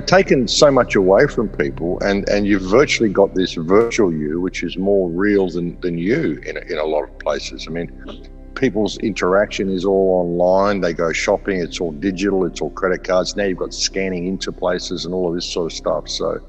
taken so much away from people, and you've virtually got this virtual you, which is more real than you in a lot of places. I mean, people's interaction is all online. They go shopping, it's all digital, it's all credit cards. Now you've got scanning into places and all of this sort of stuff. So,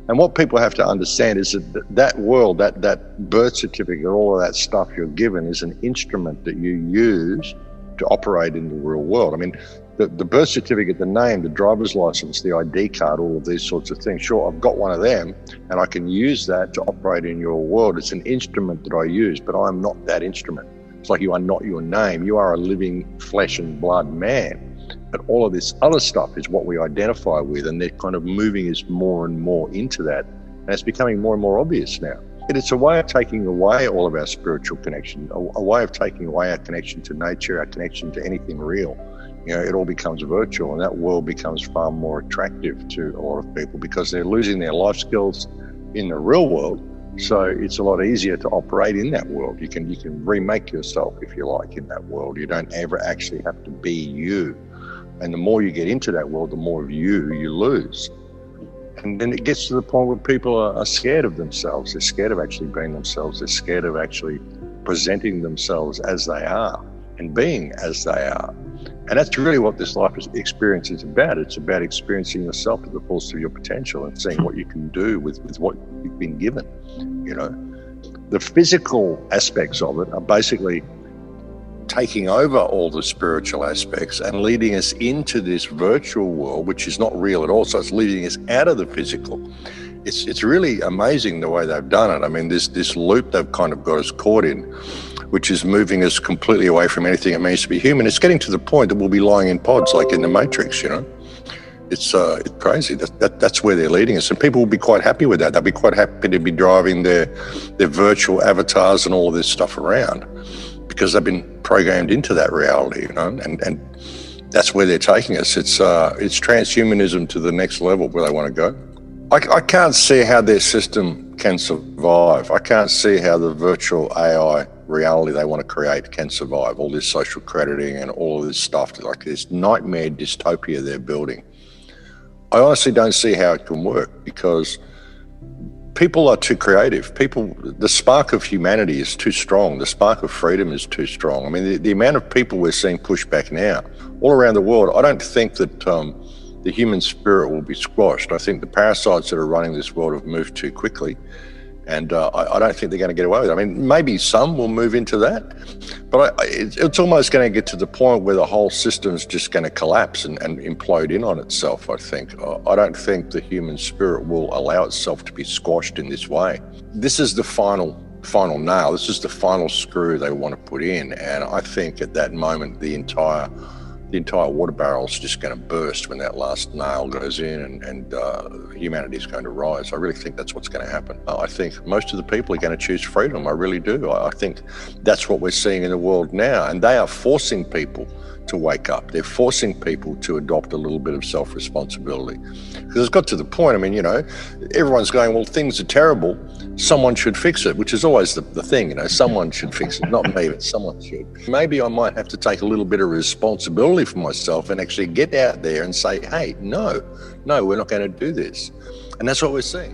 and what people have to understand is that world, that birth certificate, all of that stuff you're given is an instrument that you use to operate in the real world. I mean, the birth certificate, the name, the driver's license, the ID card, all of these sorts of things. Sure, I've got one of them and I can use that to operate in your world. It's an instrument that I use, but I'm not that instrument. It's like you are not your name. You are a living flesh and blood man. But all of this other stuff is what we identify with, and they're kind of moving us more and more into that. And it's becoming more and more obvious now. It's a way of taking away all of our spiritual connection, a way of taking away our connection to nature, our connection to anything real. It all becomes virtual, and that world becomes far more attractive to a lot of people because they're losing their life skills in the real world. So it's a lot easier to operate in that world. You can remake yourself, if you like, in that world. You don't ever actually have to be you. And the more you get into that world, the more of you lose. And then it gets to the point where people are scared of themselves. They're scared of actually being themselves. They're scared of actually presenting themselves as they are and being as they are. And that's really what this life experience is about. It's about experiencing yourself to the fullest of your potential and seeing what you can do with what you've been given. The physical aspects of it are basically taking over all the spiritual aspects and leading us into this virtual world, which is not real at all. So it's leading us out of the physical. It's really amazing the way they've done it. I mean, this loop they've kind of got us caught in, which is moving us completely away from anything it means to be human. It's getting to the point that we'll be lying in pods like in the Matrix, It's crazy. That's where they're leading us. And people will be quite happy with that. They'll be quite happy to be driving their virtual avatars and all of this stuff around because they've been programmed into that reality, and that's where they're taking us. It's transhumanism to the next level where they want to go. I can't see how their system can survive. I can't see how the virtual AI reality they want to create can survive. All this social crediting and all of this stuff, like this nightmare dystopia they're building. I honestly don't see how it can work because people are too creative. The spark of humanity is too strong. The spark of freedom is too strong. I mean, the amount of people we're seeing push back now all around the world, I don't think that the human spirit will be squashed. I think the parasites that are running this world have moved too quickly, and I don't think they're going to get away with it. I mean, maybe some will move into that, but it's almost going to get to the point where the whole system's just going to collapse and implode in on itself, I think. I don't think the human spirit will allow itself to be squashed in this way. This is the final nail. This is the final screw they want to put in, and I think at that moment the entire water barrel is just going to burst when that last nail goes in, and humanity is going to rise. I really think that's what's going to happen. I think most of the people are going to choose freedom. I really do. I think that's what we're seeing in the world now, and they are forcing people to wake up. They're forcing people to adopt a little bit of self-responsibility. Because it's got to the point, I mean, everyone's going, well, things are terrible, someone should fix it, which is always the thing, someone should fix it, not me, but someone should. Maybe I might have to take a little bit of responsibility for myself and actually get out there and say, hey, no, we're not going to do this. And that's what we're seeing.